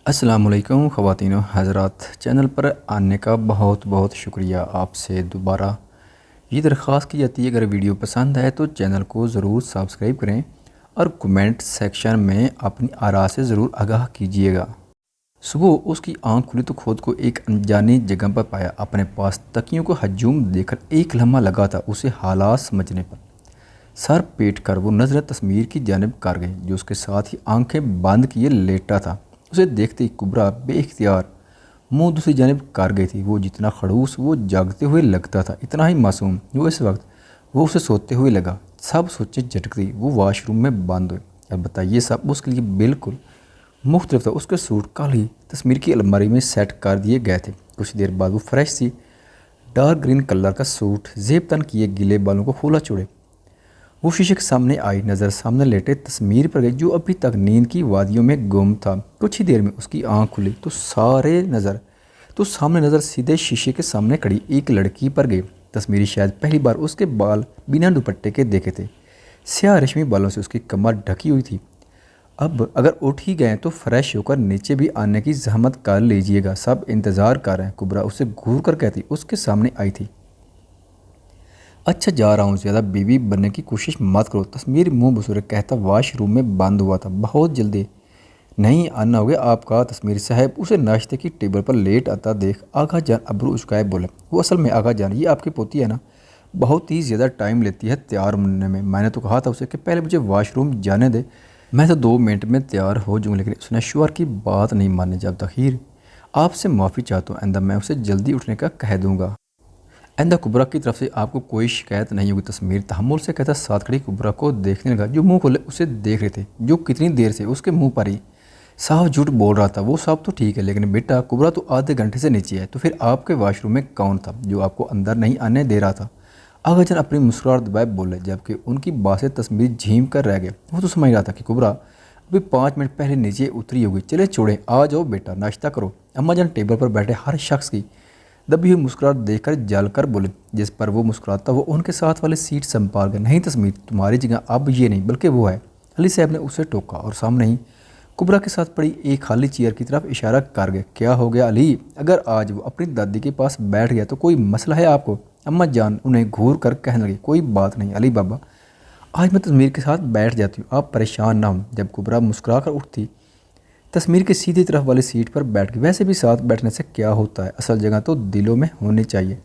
السلام علیکم خواتین و حضرات، چینل پر آنے کا بہت بہت شکریہ۔ آپ سے دوبارہ یہ درخواست کی جاتی ہے اگر ویڈیو پسند ہے تو چینل کو ضرور سبسکرائب کریں اور کمنٹ سیکشن میں اپنی آراء سے ضرور آگاہ کیجیے گا۔ صبح اس کی آنکھ کھلی تو خود کو ایک انجانی جگہ پر پایا۔ اپنے پاس تکیوں کو ہجوم دے کر ایک لمحہ لگا تھا اسے حالات سمجھنے پر۔ سر پیٹ کر وہ نظر تصویر کی جانب کر گئی جو اس کے ساتھ ہی آنکھیں بند کیے لیٹا تھا۔ اسے دیکھتے ہی کبریٰ بے اختیار منہ دوسری جانب کر گئی تھی۔ وہ جتنا خڑوس وہ جاگتے ہوئے لگتا تھا اتنا ہی معصوم وہ اس وقت وہ اسے سوتے ہوئے لگا۔ سب سوچیں جھٹک دی۔ وہ واش روم میں بند ہوئے۔ البتہ یہ سب اس کے لیے بالکل مختلف تھا۔ اس کے سوٹ کل ہی تصویر کی الماری میں سیٹ کر دیے گئے تھے۔ کچھ دیر بعد وہ فریش سی ڈارک گرین کلر کا سوٹ زیب تن کیے گیلے بالوں کو کھولا چھوڑے وہ شیشے کے سامنے آئی۔ نظر سامنے لیٹے تصویر پر گئی جو ابھی تک نیند کی وادیوں میں گم تھا۔ کچھ ہی دیر میں اس کی آنکھ کھلی تو سامنے نظر سیدھے شیشے کے سامنے کھڑی ایک لڑکی پر گئی۔ تصویر شاید پہلی بار اس کے بال بنا دوپٹے کے دیکھے تھے۔ سیاہ ریشمی بالوں سے اس کی کمر ڈھکی ہوئی تھی۔ اب اگر اٹھ ہی گئے تو فریش ہو کر نیچے بھی آنے کی زحمت کر لیجیے گا، سب انتظار کر رہے ہیں، کبریٰ اسے گھور کر کہتی اس کے سامنے آئی تھی۔ اچھا جا رہا ہوں، زیادہ بیوی بننے کی کوشش مت کرو، تصویر منہ بسورے کہتا واش روم میں بند ہوا تھا۔ بہت جلدی نہیں آنا ہوگا آپ کا، تصویر صاحب اسے ناشتے کی ٹیبل پر لیٹ آتا دیکھ آغا جان ابرو اچکائے بولے۔ وہ اصل میں آغا جان یہ آپ کی پوتی ہے نا، بہت ہی زیادہ ٹائم لیتی ہے تیار ہونے میں نے تو کہا تھا اسے کہ پہلے مجھے واش روم جانے دے، میں تو 2 منٹ میں تیار ہو جاؤں، لیکن اس نے شوہر کی بات نہیں مانی۔ جب تخیر آپ سے معافی چاہتا ہوں آئندہ میں اسے جلدی اٹھنے کا کہہ دوں گا۔ آئندہ کبریٰ کی طرف سے آپ کو کوئی شکایت نہیں ہوگی، تصویر تحمل سے کہتا ساتھ کھڑی کبریٰ کو دیکھنے لگا جو منہ کھولے اسے دیکھ رہے تھے، جو کتنی دیر سے اس کے منہ پر ہی صاف جھوٹ بول رہا تھا۔ وہ سب تو ٹھیک ہے لیکن بیٹا کبریٰ تو آدھے گھنٹے سے نیچے ہے، تو پھر آپ کے واش روم میں کون تھا جو آپ کو اندر نہیں آنے دے رہا تھا؟ آغا جان اپنی مسکراہٹ دبائے بولے جبکہ ان کی بات سے تصویر جھیم کر رہ گئے۔ وہ تو سمجھ رہا تھا کہ کبریٰ ابھی 5 منٹ پہلے نیچے اتری ہوگی۔ چلے چھوڑیں، آ جاؤ بیٹا ناشتہ کرو۔ اماں جان ٹیبل پر بیٹھے ہر شخص کی دبی ہوئی مسکراہٹ دیکھ کر جل کر بولے، جس پر وہ مسکراتا وہ ان کے ساتھ والے سیٹ سنبھال گئے۔ نہیں تصویر، تمہاری جگہ اب یہ نہیں بلکہ وہ ہے، علی صاحب نے اسے ٹوکا اور سامنے ہی کبریٰ کے ساتھ پڑی ایک خالی چیئر کی طرف اشارہ کر گئے۔ کیا ہو گیا علی؟ اگر آج وہ اپنی دادی کے پاس بیٹھ گیا تو کوئی مسئلہ ہے آپ کو؟ اماں جان انہیں گھور کر کہنے لگی، کوئی بات نہیں علی بابا، آج میں تصویر کے ساتھ بیٹھ جاتی ہوں، آپ پریشان نہ ہوں۔ جب کبریٰ مسکرا کر اٹھتی تصویر کے سیدھی طرف والی سیٹ پر بیٹھ گئی۔ ویسے بھی ساتھ بیٹھنے سے کیا ہوتا ہے، اصل جگہ تو دلوں میں ہونی چاہیے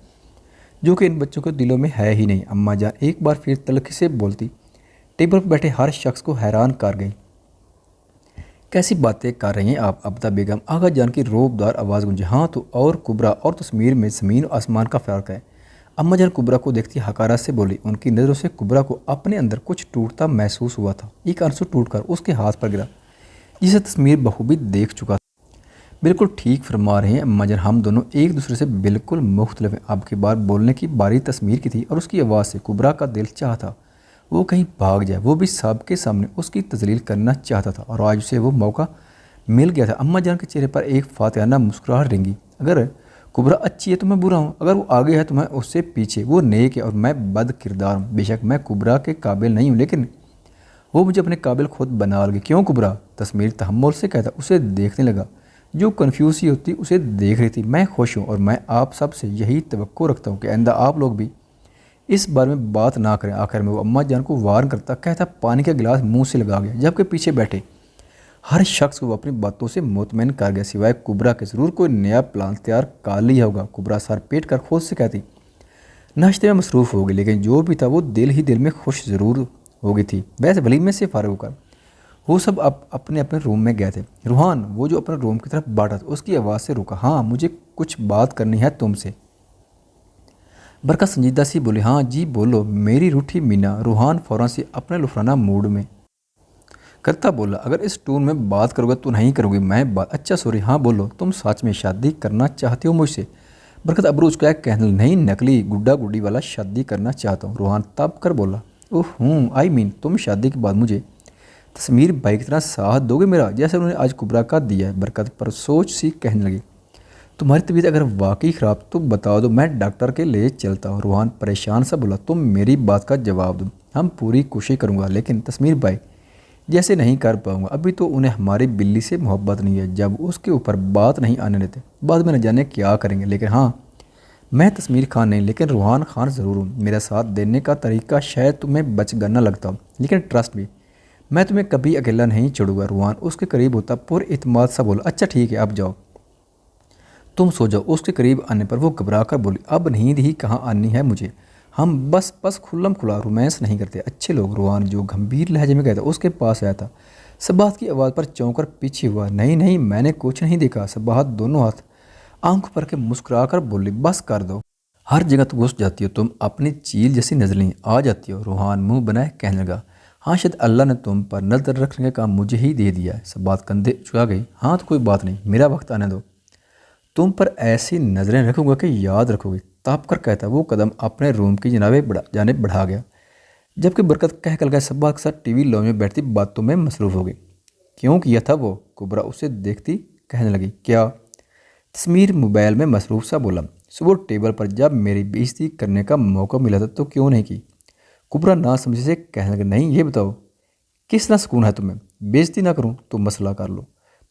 جو کہ ان بچوں کے دلوں میں ہے ہی نہیں۔ اماں جان ایک بار پھر تلخی سے بولتی ٹیبل پر بیٹھے ہر شخص کو حیران کر گئی۔ کیسی باتیں کر رہی ہیں آپ ابتہ بیگم؟ آغا جان کی روب دار آواز گونجی۔ ہاں تو اور کبریٰ اور تصویر میں زمین و آسمان کا فرق ہے۔ اماں جان کبریٰ کو دیکھتی حقارت سے بولی۔ ان کی نظروں سے کبریٰ کو اپنے اندر کچھ ٹوٹتا محسوس ہوا تھا۔ ایک آنسو ٹوٹ کر اس کے ہاتھ پر گرا جسے تصویر بخوبی دیکھ چکا تھا۔ بالکل ٹھیک فرما رہے ہیں اماں جان، ہم دونوں ایک دوسرے سے بالکل مختلف ہیں۔ اب کی بار بولنے کی باری تصویر کی تھی اور اس کی آواز سے کبریٰ کا دل چاہتا وہ کہیں بھاگ جائے، وہ بھی سب کے سامنے اس کی تذلیل کرنا چاہتا تھا اور آج اسے وہ موقع مل گیا تھا۔ اماں جان کے چہرے پر ایک فاتحانہ مسکراہٹ رنگی۔ اگر کبریٰ اچھی ہے تو میں برا ہوں، اگر وہ آگے ہے تو میں اس سے پیچھے، وہ نیک ہے اور میں بد کردار ہوں۔ بے شک میں کبریٰ کے قابل نہیں ہوں لیکن وہ مجھے اپنے قابل خود بنا لگے۔ کیوں کبریٰ؟ تصویر تحمل سے کہتا اسے دیکھنے لگا جو کنفیوز سی ہوتی اسے دیکھ رہی تھی۔ میں خوش ہوں اور میں آپ سب سے یہی توقع رکھتا ہوں کہ آئندہ آپ لوگ بھی اس بارے میں بات نہ کریں۔ آخر میں وہ اماں جان کو وارن کرتا کہتا پانی کا گلاس منہ سے لگا گیا جبکہ پیچھے بیٹھے ہر شخص کو وہ اپنی باتوں سے مطمئن کر گیا سوائے کبریٰ کے۔ ضرور کوئی نیا پلان تیار کر لیا ہوگا۔ کبریٰ سر پیٹ کر خود سے کہتی ناشتے میں مصروف ہوگی لیکن جو بھی تھا وہ دل ہی دل میں خوش ضرور ہو گئی تھی۔ ویسے ولیمے سے فارغ ہو کر وہ سب اپنے اپنے روم میں گئے تھے۔ روحان وہ جو اپنے روم کی طرف بڑھا تھا اس کی آواز سے رکا۔ ہاں مجھے کچھ بات کرنی ہے تم سے۔ برکت سنجیدہ سی بولی۔ ہاں جی بولو میری روٹھی مینا۔ روحان فوراً سے اپنے لفرانہ موڈ میں کرتا بولا، اگر اس ٹون میں بات کرو گے تو نہیں کرو گی میں بات؟ اچھا سوری، ہاں بولو، تم سچ میں شادی کرنا چاہتے ہو مجھ سے؟ برکت ابرو اچکائے کہنے لگی، نہیں نکلی گڈا گڈی والا شادی کرنا چاہتا ہوں۔ روحان تب کر بولا، تم شادی کے بعد مجھے تصویر بھائی کی طرح ساتھ دو گے میرا، جیسے انہوں نے آج کبریٰ کا دیا ہے؟ برکت پر سوچ سی کہنے لگی، تمہاری طبیعت اگر واقعی خراب تو بتا دو، میں ڈاکٹر کے لے چلتا ہوں۔ روحان پریشان سا بولا، تم میری بات کا جواب دو، ہم پوری کوشش کروں گا لیکن تصویر بھائی جیسے نہیں کر پاؤں گا، ابھی تو انہیں ہماری بلی سے محبت نہیں ہے، جب اس کے اوپر بات نہیں آنے دیتے بعد میں نہ جانے کیا کریں گے۔ لیکن ہاں، میں تسمیر خان نہیں لیکن روحان خان ضرور ہوں۔ میرا ساتھ دینے کا طریقہ شاید تمہیں بچ گنا لگتا ہوں، لیکن ٹرسٹ بھی، میں تمہیں کبھی اکیلا نہیں چھوڑوں گا۔ روحان اس کے قریب ہوتا پر اعتماد سا بولا، اچھا ٹھیک ہے اب جاؤ، تم سو جاؤ۔ اس کے قریب آنے پر وہ گھبرا کر بولی، اب نیند ہی کہاں آنی ہے مجھے، ہم بس کھلم کھلا رومانس نہیں کرتے اچھے لوگ۔ روحان جو گھمبیر لہجے میں کہتا اس کے پاس آیا تھا، صباحت کی آواز پر چونک کر پیچھے ہوا۔ نہیں نہیں، میں نے کچھ نہیں دیکھا۔ صباحت دونوں ہاتھ آنکھ پر کے مسکرا کر بولی، بس کر دو، ہر جگہ تو گھس جاتی ہو تم، اپنی چیل جیسی نزلیں آ جاتی ہو۔ روحان منہ بنائے کہنے لگا، ہاں شاید اللہ نے تم پر نظر رکھنے کا مجھے ہی دے دیا ہے۔ صباحت کندھے جھکا گئی، ہاں تو کوئی بات نہیں، میرا وقت آنے دو، تم پر ایسی نظریں رکھوں گا کہ یاد رکھو گے۔ تاپ کر کہتا وہ قدم اپنے روم کی جانب بڑھا گیا، جبکہ برکت کہہ کر گئے صباحت کے ساتھ ٹی وی لانج میں بیٹھتی باتوں میں مصروف ہو گئی۔ کیوں کیا تھا وہ؟ کبرا اسے دیکھتی کہنے لگی، کیا؟ تسمیر موبائل میں مصروف سا بولا، صبح ٹیبل پر جب میری بےعزتی کرنے کا موقع ملا تھا تو کیوں نہیں کی؟ کبرا نہ سمجھے سے کہنے لگا، نہیں یہ بتاؤ کس طرح سکون ہے تمہیں؟ بےعزتی نہ کروں تو مسئلہ کر لو،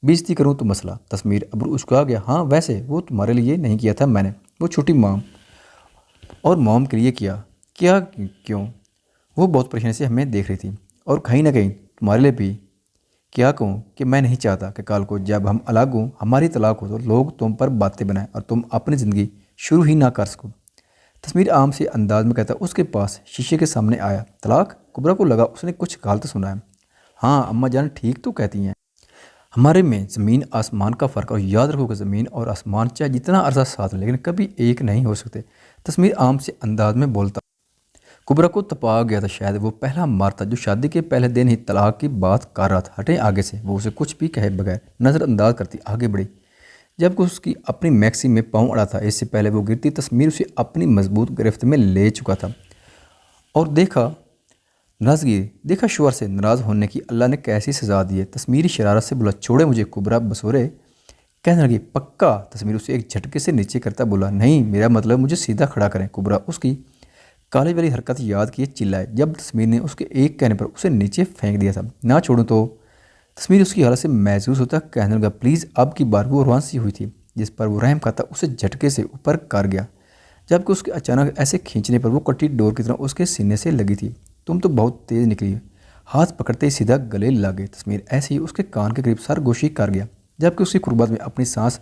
بےعزتی کروں تو مسئلہ۔ تسمیر ابرو اچکا گیا، ہاں ویسے وہ تمہارے لیے نہیں کیا تھا میں نے، وہ چھوٹی مام اور موم کے لیے کیا۔ کیا کیوں؟ وہ بہت پریشانی سے ہمیں دیکھ رہی تھی، اور کہیں نہ کہیں تمہارے لیے بھی۔ کیا کہوں کہ میں نہیں چاہتا کہ کل کو جب ہم الگ ہوں، ہماری طلاق ہو تو لوگ تم پر باتیں بنائیں اور تم اپنی زندگی شروع ہی نہ کر سکو۔ تسمیر عام سے انداز میں کہتا اس کے پاس شیشے کے سامنے آیا، طلاق؟ کبرا کو لگا اس نے کچھ غلط سنا ہے۔ ہاں اماں جان ٹھیک تو کہتی ہیں، ہمارے میں زمین آسمان کا فرق، اور یاد رکھو کہ زمین اور آسمان چاہے جتنا عرصہ ساتھ ہیں لیکن کبھی ایک نہیں ہو سکتے۔ تسمیر عام سے انداز میں بولتا، کبرا کو تپا گیا تھا، شاید وہ پہلا مرد تھا جو شادی کے پہلے دن ہی طلاق کی بات کر رہا تھا۔ ہٹیں آگے سے، وہ اسے کچھ بھی کہے بغیر نظر انداز کرتی آگے بڑھی، جبکہ اس کی اپنی میکسی میں پاؤں اڑا تھا۔ اس سے پہلے وہ گرتی تسمیر اسے اپنی مضبوط گرفت میں لے چکا تھا، اور دیکھا ناراضگی، دیکھا شوہر سے ناراض ہونے کی اللہ نے کیسی سزا دی ہے۔ تسمیر شرارت سے بولا، چھوڑے مجھے۔ کبرا بسورے کہنے لگی، پکا؟ تسمیر اسے ایک جھٹکے سے نیچے کرتا بولا، نہیں میرا مطلب مجھے سیدھا کھڑا کریں۔ کبرا اس کی کالج والی حرکت یاد کیے چلائے جب تسمیر نے اس کے ایک کہنے پر اسے نیچے پھینک دیا تھا۔ نہ چھوڑوں تو؟ تسمیر اس کی حالت سے محسوس ہوتا کہنے لگا، پلیز۔ اب کی بار وہ روحان سی ہوئی تھی جس پر وہ رحم کرتا اسے جھٹکے سے اوپر کر گیا، جبکہ اس کے اچانک ایسے کھینچنے پر وہ کٹی ڈور کی طرح اس کے سینے سے لگی تھی۔ تم تو بہت تیز نکلی، ہاتھ پکڑتے ہی سیدھا گلے لگے۔ تسمیر ایسے ہی اس کے کان کے قریب سرگوشی کر گیا، جبکہ اس کی قربت میں اپنی سانس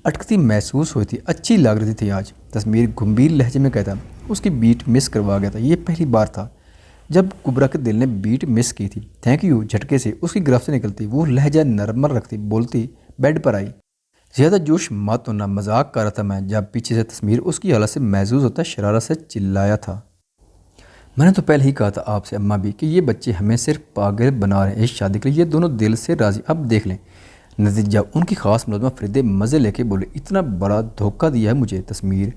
اٹکتی محسوس ہوئی تھی۔ اچھی لگ رہی تھی آج، تسمیر گھمبیر لہجے میں کہتا، اس کی بیٹ مس کروا گیا تھا۔ یہ پہلی بار تھا جب کبرا کے دل نے بیٹ مس کی تھی۔ Thank you. جھٹکے سے اس کی گرفت سے نکلتی وہ لہجہ نرمر رکھتی بولتی، بیڈ پر آئی، زیادہ جوش مت ہونا، مذاق کر رہا تھا میں۔ جب پیچھے سے تسمیر اس کی حالت سے محسوس ہوتا شرارت سے چلایا تھا، میں نے تو پہلے ہی کہا تھا آپ سے اماں بھی کہ یہ بچے ہمیں صرف پاگل بنا رہے ہیں اس شادی کے لیے، یہ دونوں دل سے راضی، اب دیکھ لیں نتیجہ۔ ان کی خاص ملازمہ فریدے مزے لے کے بولے، اتنا بڑا دھوکہ دیا ہے مجھے تسمیر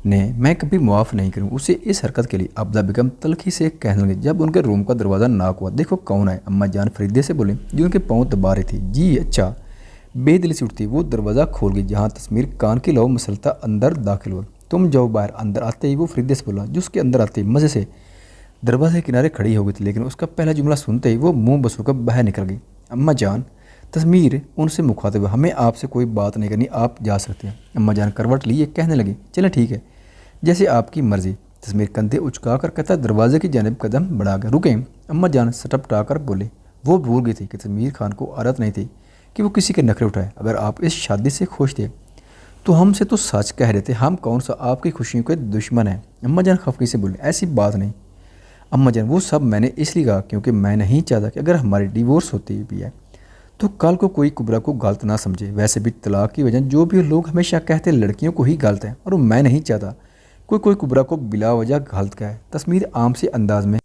نے، میں کبھی معاف نہیں کروں اسے اس حرکت کے لیے۔ عبدہ بیگم تلخی سے کہنے لگے جب ان کے روم کا دروازہ ناک ہوا، دیکھو کون ہے؟ اماں جان فریدے سے بولیں جو ان کے پاؤں دبا رہی تھی۔ جی اچھا۔ بے دلی سے اٹھتی وہ دروازہ کھول گئی جہاں تسمیر کان کی لو مسلطہ اندر داخل ہوا۔ تم جاؤ باہر۔ اندر آتے ہی وہ فریدے سے بولا جو اس کے اندر آتے ہی مزے سے دروازے کے کنارے کھڑی ہو گئی تھی، لیکن اس کا پہلا جملہ سنتے ہی وہ منہ بسو کر باہر نکل گئی۔ اماں جان، تسمیر ان سے مخاطب ہوا، ہمیں آپ سے کوئی بات نہیں کرنی، آپ جا سکتے ہیں۔ اماں جان کروٹ لیے کہنے لگی، چلیں ٹھیک ہے، جیسے آپ کی مرضی۔ تسمیر کندھے اچکا کر کہتا دروازے کی جانب قدم بڑھا گیا۔ رکیں۔ اماں جان سٹپٹا کر بولے، وہ بھول گئی تھی کہ تسمیر خان کو عادت نہیں تھی کہ وہ کسی کے نخرے اٹھائے۔ اگر آپ اس شادی سے خوش تھے تو ہم سے تو سچ کہہ رہے تھے، ہم کون سا آپ کی خوشیوں کے دشمن ہیں؟ اماں جان خفگی سے بولے، ایسی بات نہیں اماں جان، وہ سب میں نے اس لیے کہا کیونکہ میں نہیں چاہتا کہ اگر ہماری ڈیورس ہوتی بھی ہے تو کل کو کوئی کبرا کو غلط نہ سمجھے۔ ویسے بھی طلاق کی وجہ جو بھی لوگ ہمیشہ کہتے لڑکیوں کو ہی غلط ہے، اور میں نہیں چاہتا کوئی کبرا کو بلا وجہ غلط کہے۔ تسمیر عام سے انداز میں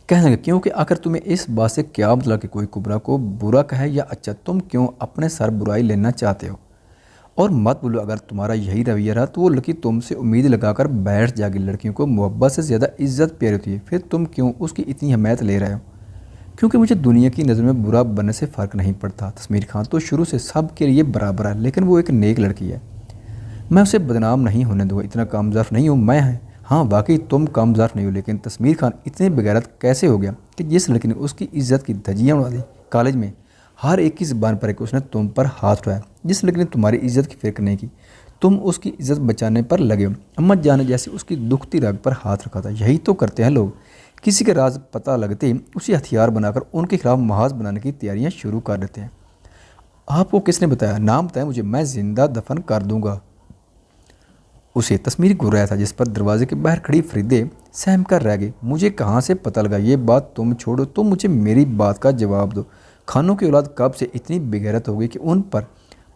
کہنے لگا، کیونکہ آخر تمہیں اس بات سے کیا مطلب کہ کوئی کبرا کو برا کہے یا اچھا، تم کیوں اپنے سر برائی لینا چاہتے ہو؟ اور مت بولو، اگر تمہارا یہی رویہ رہا تو وہ لڑکی تم سے امید لگا کر بیٹھ جائے گی۔ لڑکیوں کو محبت سے زیادہ عزت پیاری ہوتی ہے، پھر تم کیوں اس کی اتنی حمایت لے رہے ہو؟ کیونکہ مجھے دنیا کی نظر میں برا بننے سے فرق نہیں پڑتا۔ تسمیر خان تو شروع سے سب کے لیے برابر ہے، لیکن وہ ایک نیک لڑکی ہے، میں اسے بدنام نہیں ہونے دوں گا، اتنا کام ظرف نہیں ہوں میں۔ ہاں واقعی تم کم ظرف نہیں ہو، لیکن تسمیر خان اتنے بغیرت کیسے ہو گیا کہ جس لڑکی نے اس کی عزت کی دھجیاں اڑا دی، کالج میں ہر ایک کی زبان پر ہے کہ اس نے تم پر ہاتھ اٹھایا، جس لڑکی نے تمہاری عزت کی فکر نہیں کی، تم اس کی عزت بچانے پر لگے ہو۔ اماں جان نے جیسے اس کی دکھتی رگ پر ہاتھ رکھا تھا۔ یہی تو کرتے ہیں لوگ، کسی کے راز پتہ لگتے ہی اسے ہتھیار بنا کر ان کے خلاف محاذ بنانے کی تیاریاں شروع کر دیتے ہیں۔ آپ کو کس نے بتایا؟ نام بتائیں مجھے، میں زندہ دفن کر دوں گا اسے۔ تسمیر گر رہا تھا، جس پر دروازے کے باہر کھڑی فریدے سہم کر رہ گئی۔ مجھے کہاں سے پتہ لگا؟ یہ بات تم چھوڑو، تم مجھے میری بات کا جواب دو۔ خانوں کی اولاد کب سے اتنی بغیرت ہو گئی کہ ان پر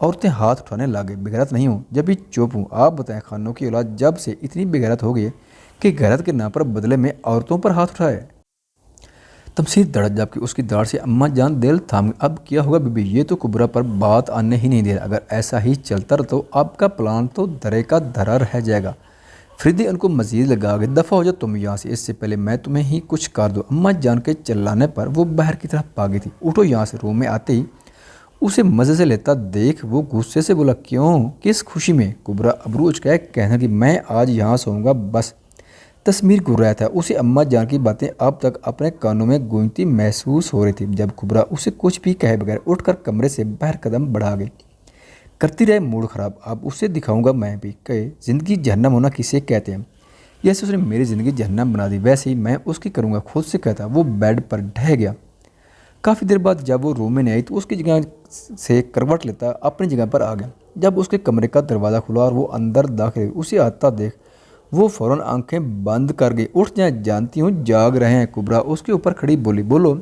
عورتیں ہاتھ اٹھانے لگے؟ بغیرت نہیں ہوں جب بھی چپ ہوں۔ آپ بتائیں، خانوں کی اولاد جب سے اتنی بغیرت ہو گئی ہے کہ غیرت کے نام پر بدلے میں عورتوں پر ہاتھ اٹھائے؟ تمسیر دڑ جبکہ اس کی داڑھ سے اماں جان دل تھام گئی۔ اب کیا ہوگا بی بی؟ یہ تو کبرا پر بات آنے ہی نہیں دے رہا۔ اگر ایسا ہی چلتا رہا تو آپ کا پلان تو درے کا دھرا رہ جائے گا۔ فریدے ان کو مزید لگا گئی۔ دفع ہو جاؤ تم یہاں سے، اس سے پہلے میں تمہیں ہی کچھ کر دوں۔ اماں جان کے چلانے پر وہ باہر کی طرف بھاگی تھی۔ اٹھو یہاں سے۔ روم میں آتے ہی اسے مزے سے لیتا دیکھ وہ غصے سے بولا، کیوں؟ کس خوشی میں؟ کبرا ابرو اچکائے کہنے کہ میں آج یہاں سوؤں گا بس۔ تسمیر گر رہا تھا، اسے اماں جان کی باتیں اب تک اپنے کانوں میں گونجتی محسوس ہو رہی تھی۔ جب کبرا اسے کچھ بھی کہے بغیر اٹھ کر کمرے سے باہر قدم بڑھا گئی، کرتی رہے موڈ خراب۔ اب اسے دکھاؤں گا میں بھی کہ زندگی جہنم ہونا کسے کہتے ہیں۔ جیسے اس نے میری زندگی جہنم بنا دی، ویسے ہی میں اس کی کروں گا، خود سے کہتا۔ وہ بیڈ پر ڈھہ گیا۔ کافی دیر بعد جب وہ روم میں نہیں آئی تو اس کی جگہ سے کروٹ لیتا اپنی جگہ پر آ گیا۔ جب اس کے کمرے کا دروازہ کھلا اور وہ اندر داخل ہوئی، اسے آتا دیکھ وہ فوراً آنکھیں بند کر گئی۔ اٹھ جائیں، جانتی ہوں جاگ رہے ہیں۔ کبرا اس کے اوپر کھڑی بولی، بولو۔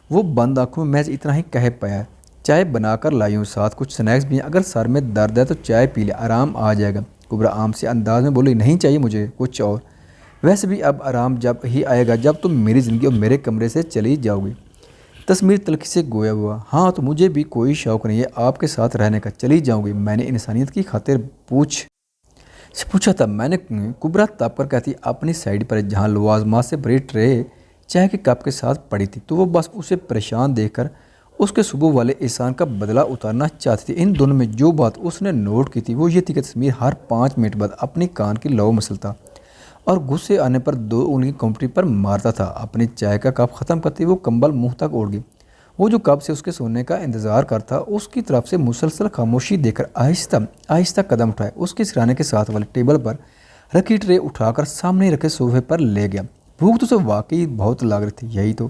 وہ بند آنکھوں میں محض اتنا ہی کہہ پایا، چائے بنا کر لائی ہوں، ساتھ کچھ سنیکس بھی ہیں، اگر سر میں درد ہے تو چائے پی لے، آرام آ جائے گا۔ کبرا عام سے انداز میں بولی، نہیں چاہیے مجھے کچھ اور، ویسے بھی اب آرام جب ہی آئے گا جب تم میری زندگی اور میرے کمرے سے چلی جاؤ گی۔ تسمیر تلخی سے گویا ہوا، ہاں تو مجھے بھی کوئی شوق نہیں ہے آپ کے ساتھ رہنے کا، چلی جاؤں گی۔ میں نے انسانیت کی خاطر پوچھا تھا، میں نے۔ کبرا تپ کر کہتی اپنی سائڈ پر جہاں لوازمات سے بھری ٹرے چائے کے کپ کے ساتھ پڑی تھی، تو وہ بس اسے پریشان دیکھ کر اس کے صبح والے احسان کا بدلہ اتارنا چاہتی تھی۔ ان دونوں میں جو بات اس نے نوٹ کی تھی وہ یہ تھی کہ تسمیر ہر 5 منٹ بعد اپنی کان کی لو مسلتا اور غصے آنے پر 2 انگلی کمپٹی پر مارتا تھا۔ اپنی چائے کا کپ ختم کرتے وہ کمبل منہ تک اوڑھ گئی۔ وہ جو کب سے اس کے سونے کا انتظار کرتا، اس کی طرف سے مسلسل خاموشی دیکھ کر آہستہ آہستہ قدم اٹھائے، اس کے سرانے کے ساتھ والے ٹیبل پر رکھی ٹرے اٹھا کر سامنے رکھے صوفے پر لے گیا۔ بھوک تو اسے واقعی بہت لگ رہی تھی۔ یہی تو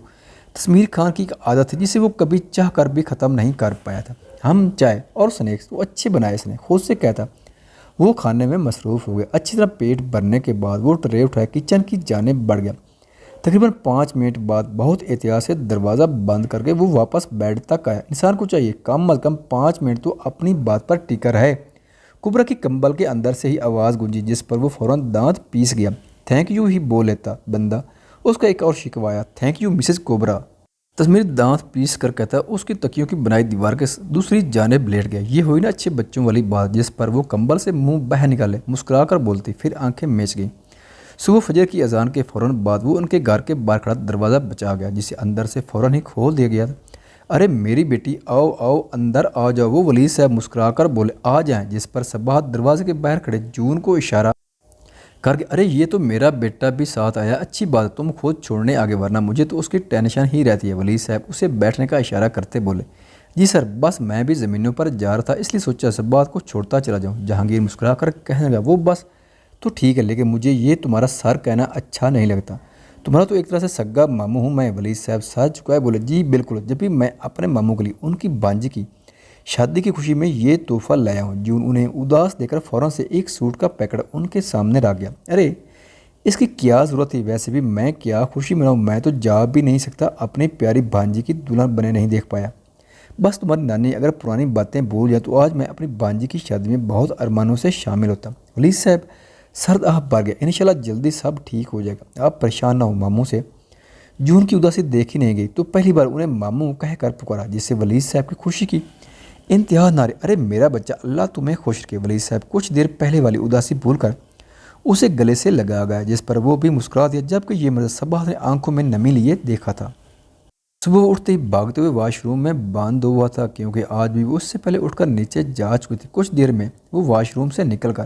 تسمیر خان کی ایک عادت تھی جسے وہ کبھی چاہ کر بھی ختم نہیں کر پایا تھا۔ ہم چائے اور سنیکس تو اچھے بنائے اس نے، خود سے کہتا۔ وہ کھانے میں مصروف ہو گیا۔ اچھی طرح پیٹ بھرنے کے بعد وہ ٹرے اٹھائے کچن کی جانب بڑھ گیا۔ تقریباً 5 منٹ بعد بہت احتیاط سے دروازہ بند کر کے وہ واپس بیڈ تک آیا۔ انسان کو چاہیے کم از کم 5 منٹ تو اپنی بات پر ٹکا رہے۔ کبرا کی کمبل کے اندر سے ہی آواز گونجی، جس پر وہ فوراً دانت پیس گیا۔ تھینک یو ہی بول لیتا بندہ۔ اس کا ایک اور شکوہ آیا، تھینک یو مسز کبرا۔ تسمیر دانت پیس کر کہتا، اس کی تکیوں کی بنائی دیوار کے دوسری جانب لیٹ گیا۔ یہ ہوئی نا اچھے بچوں والی بات، جس پر وہ کمبل سے منہ باہر نکالے مسکرا کر بولتی، پھر آنکھیں میچ گئیں۔ صبح فجر کی اذان کے فوراً بعد وہ ان کے گھر کے باہر کھڑا دروازہ بچا گیا، جسے اندر سے فوراً ہی کھول دیا گیا تھا۔ ارے میری بیٹی، آؤ آؤ اندر آ جاؤ، وہ ولی صاحب مسکرا کر بولے، آ جائیں، جس پر صباحت دروازے کے باہر کھڑے جون کو اشارہ کر کے، ارے یہ تو میرا بیٹا بھی ساتھ آیا، اچھی بات، تم خود چھوڑنے آگے، ورنہ مجھے تو اس کی ٹینشن ہی رہتی ہے۔ ولی صاحب اسے بیٹھنے کا اشارہ کرتے بولے، جی سر، بس میں بھی زمینوں پر جا رہا تھا، اس لیے سوچا صباحت کو چھوڑتا چلا جاؤں۔ جہانگیر مسکرا کر کہنے لگا، وہ بس تو ٹھیک ہے، لیکن مجھے یہ تمہارا سر کہنا اچھا نہیں لگتا، تمہارا تو ایک طرح سے سگا ماموں ہوں میں۔ ولی صاحب سر جھکائے بولے، جی بالکل، جب بھی میں اپنے ماموں کے لیے ان کی بانجی کی شادی کی خوشی میں یہ تحفہ لایا ہوں۔ جون انہیں اداس دے کر فوراً سے ایک سوٹ کا پیکٹ ان کے سامنے رکھ گیا۔ ارے اس کی کیا ضرورت تھی؟ ویسے بھی میں کیا خوشی مناؤں، میں تو جا بھی نہیں سکتا، اپنی پیاری بانجی کی دلہن بنے نہیں دیکھ پایا۔ بس تمہاری نانی اگر پرانی باتیں بھول جائے تو آج میں اپنی بانجی کی شادی میں بہت ارمانوں سے شامل ہوتا۔ ولی صاحب سرد آہ بھر گیا، انشاءاللہ جلدی سب ٹھیک ہو جائے گا، آپ پریشان نہ ہو ماموں سے۔ جون کی اداسی دیکھی نہیں گئی تو پہلی بار انہیں ماموں کہہ کر پکارا، جس سے ولی صاحب کی خوشی کی انتہا نہ رہی۔ ارے میرا بچہ، اللہ تمہیں خوش رکھے۔ ولی صاحب کچھ دیر پہلے والی اداسی بھول کر اسے گلے سے لگا گیا، جس پر وہ بھی مسکرا دیا، جبکہ یہ مرد صباحت نے آنکھوں میں نمی لیے دیکھا تھا۔ صبح اٹھتے ہی بھاگتے ہوئے واش روم میں بند ہوا تھا، کیونکہ آج بھی وہ اس سے پہلے اٹھ کر نیچے جا چکی تھی۔ کچھ دیر میں وہ واش روم سے نکل کر